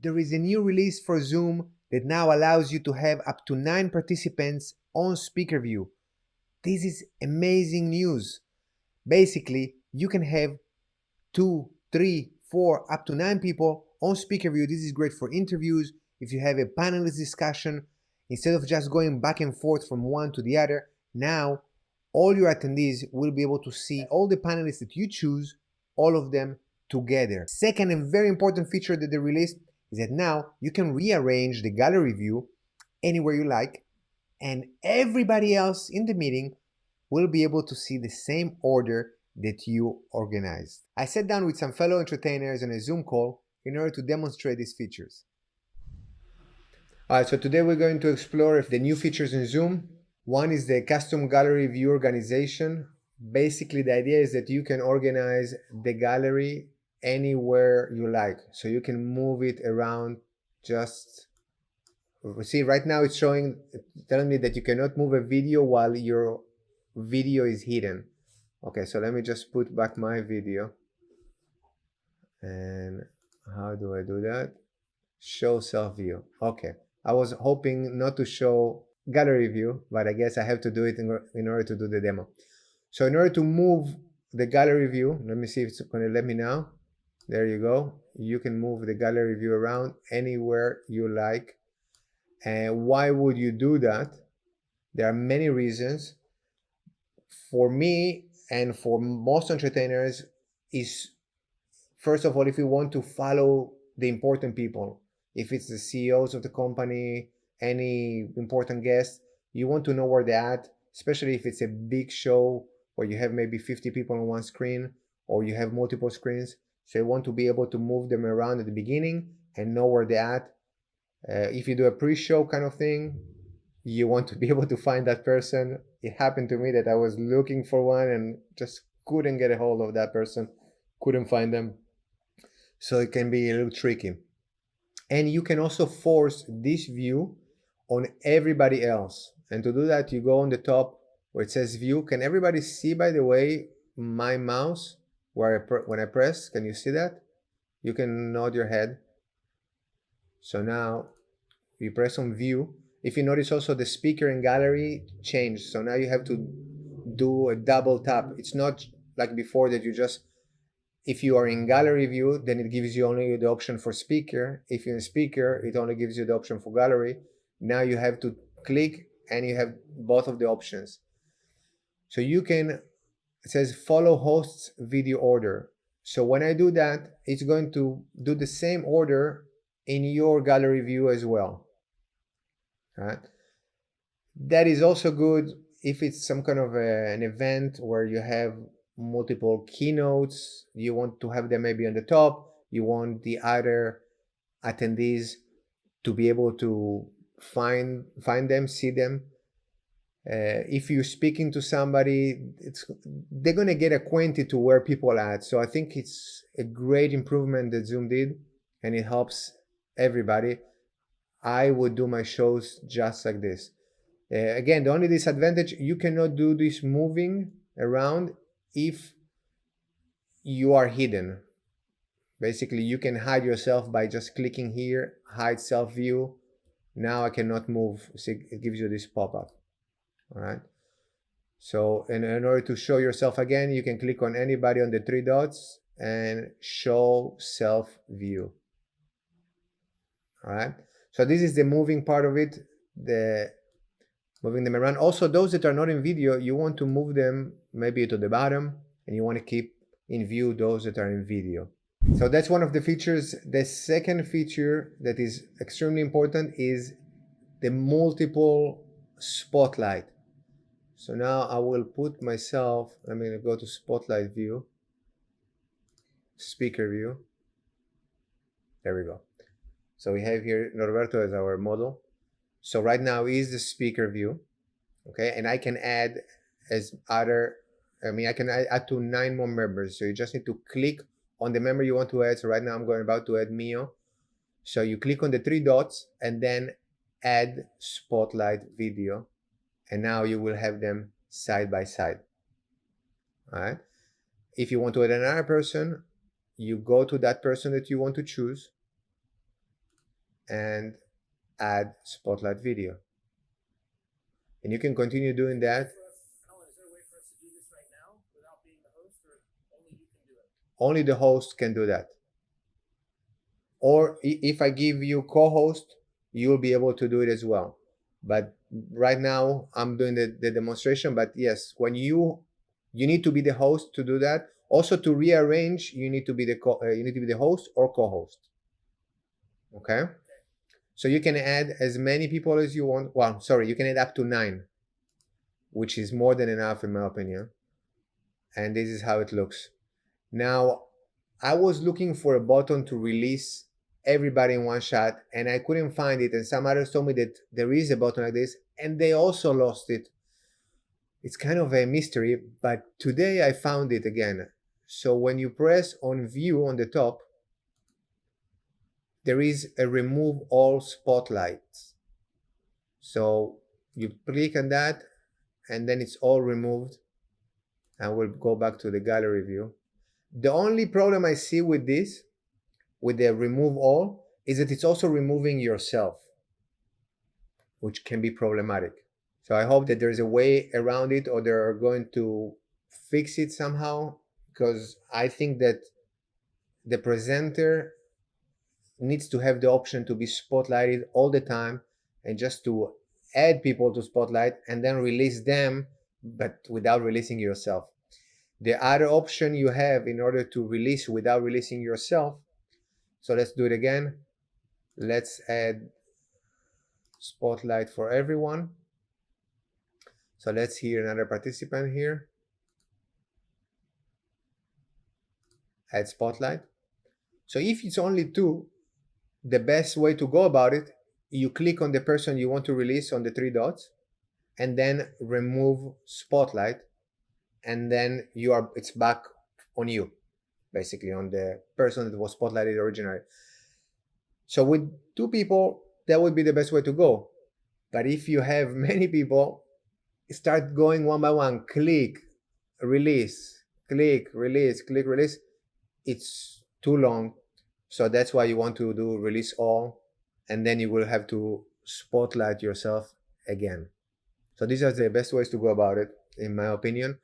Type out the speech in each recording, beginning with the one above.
there is a new release for Zoom that now allows you to have up to 9 participants on speaker view. This is amazing news. Basically, you can have 2, 3, 4, up to 9 people on speaker view. This is great for interviews. If you have a panelist discussion, instead of just going back and forth from one to the other, now all your attendees will be able to see all the panelists that you choose, all of them together. Second and very important feature that they released is that now you can rearrange the gallery view anywhere you like, and everybody else in the meeting will be able to see the same order that you organized. I sat down with some fellow entertainers on a Zoom call in order to demonstrate these features. Alright, so today we're going to explore the new features in Zoom. One is the custom gallery view organization. Basically, the idea is that you can organize the gallery anywhere you like. So you can move it around. Just see, right now it's telling me that you cannot move a video while your video is hidden. Okay, so let me just put back my video. And how do I do that? Show self view. Okay, I was hoping not to show gallery view, but I guess I have to do it in order to do the demo. So in order to move the gallery view, let me see if it's going to let me now. There you go. You can move the gallery view around anywhere you like. And why would you do that? There are many reasons. For me and for most entertainers is, first of all, if you want to follow the important people, if it's the CEOs of the company, any important guest, you want to know where they're at, especially if it's a big show where you have maybe 50 people on one screen or you have multiple screens. So you want to be able to move them around at the beginning and know where they're at. If you do a pre-show kind of thing, you want to be able to find that person. It happened to me that I was looking for one and just couldn't get a hold of that person, couldn't find them. So it can be a little tricky. And you can also force this view on everybody else. And to do that, you go on the top where it says view. Can everybody see, by the way, my mouse when I press? Can you see that? You can nod your head. So now you press on view. If you notice also the speaker and gallery changed. So now you have to do a double tap. It's not like before that you just, if you are in gallery view, then it gives you only the option for speaker. If you're in speaker, it only gives you the option for gallery. Now you have to click and you have both of the options. So you can, it says follow host's video order. So when I do that, it's going to do the same order in your gallery view as well. Right? That is also good if it's some kind of an event where you have multiple keynotes. You want to have them maybe on the top. You want the other attendees to be able to find them, see them. If you're speaking to somebody, they're going to get acquainted to where people are at. So I think it's a great improvement that Zoom did, and it helps everybody. I would do my shows just like this. Again, the only disadvantage, you cannot do this moving around if you are hidden. Basically, you can hide yourself by just clicking here, hide self view. Now I cannot move. See, it gives you this pop-up. All right. So in order to show yourself again, you can click on anybody on the 3 dots and show self view. All right. So this is the moving part of it, the moving them around. Also, those that are not in video, you want to move them maybe to the bottom, and you want to keep in view those that are in video. So that's one of the features. The second feature that is extremely important is the multiple spotlight. So now I will put myself, I'm going to go to spotlight view, speaker view. There we go. So we have here Norberto as our model. So right now is the speaker view, okay? And I can add I can add to 9 more members. So you just need to click on the member you want to add. So right now I'm about to add Mio. So you click on the 3 dots and then add spotlight video. And now you will have them side by side, all right? If you want to add another person, you go to that person that you want to choose. and add spotlight video. And you can continue doing that. Only the host can do that. Or if I give you co-host, you'll be able to do it as well. But right now I'm doing the demonstration. But yes, when you need to be the host to do that. Also, to rearrange, you need to be the host or co-host. Okay. So you can add as many people as you want. Well, sorry, you can add up to 9, which is more than enough in my opinion. And this is how it looks. Now, I was looking for a button to release everybody in one shot, and I couldn't find it. And some others told me that there is a button like this, and they also lost it. It's kind of a mystery, but today I found it again. So when you press on view on the top, there is a remove all spotlights. So you click on that, and then it's all removed. And we'll go back to the gallery view. The only problem I see with this, with the remove all, is that it's also removing yourself, which can be problematic. So I hope that there's a way around it, or they're going to fix it somehow, because I think that the presenter needs to have the option to be spotlighted all the time, and just to add people to spotlight and then release them, but without releasing yourself. The other option you have in order to release without releasing yourself, so let's do it again. Let's add spotlight for everyone. So let's hear another participant here. Add spotlight. So if it's only 2, the best way to go about it, you click on the person you want to release on the 3 dots, and then remove spotlight, and then it's back on you, basically on the person that was spotlighted originally. So with 2 people, that would be the best way to go. But if you have many people, start going one by one. Click, release, click, release, click, release. It's too long. So that's why you want to do release all, and then you will have to spotlight yourself again. So these are the best ways to go about it, in my opinion.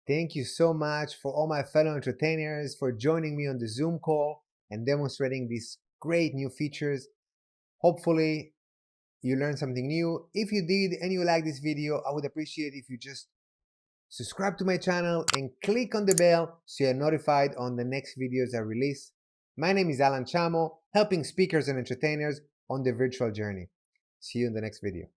Thank you so much for all my fellow entertainers for joining me on the Zoom call and demonstrating these great new features. Hopefully you learned something new. If you did and you like this video, I would appreciate if you just subscribe to my channel and click on the bell so you're notified on the next videos I release. My name is Alan Chamo, helping speakers and entertainers on the virtual journey. See you in the next video.